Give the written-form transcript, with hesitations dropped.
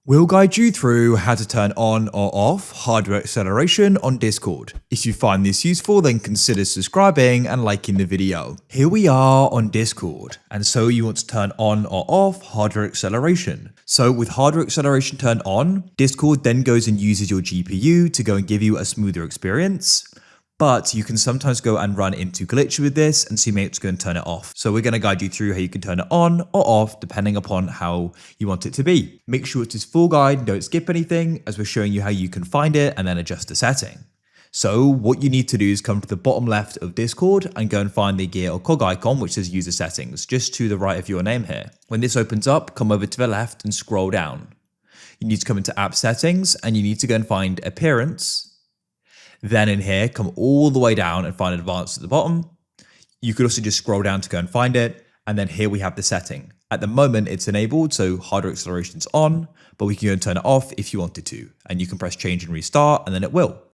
We'll guide you through how to turn on or off hardware acceleration on Discord. If you find this useful, then consider subscribing and liking the video. Here we are on Discord, and so you want to turn on or off hardware acceleration. So with hardware acceleration turned on, Discord then goes and uses your GPU to go and give you a smoother experience. But you can sometimes go and run into glitch with this, and so you may have to go and turn it off. So we're going to guide you through how you can turn it on or off depending upon how you want it to be. Make sure it's a full guide, don't skip anything, as we're showing you how you can find it and then adjust the setting. So what you need to do is come to the bottom left of Discord and go and find the gear or cog icon which says user settings, just to the right of your name here. When this opens up, come over to the left and scroll down. You need to come into app settings and you need to go and find appearance. Then in here, come all the way down and find advanced at the bottom. You could also just scroll down to go and find it. And then here we have the setting. At the moment, it's enabled, so hardware acceleration is on, but we can go and turn it off if you wanted to. And you can press change and restart, and then it will.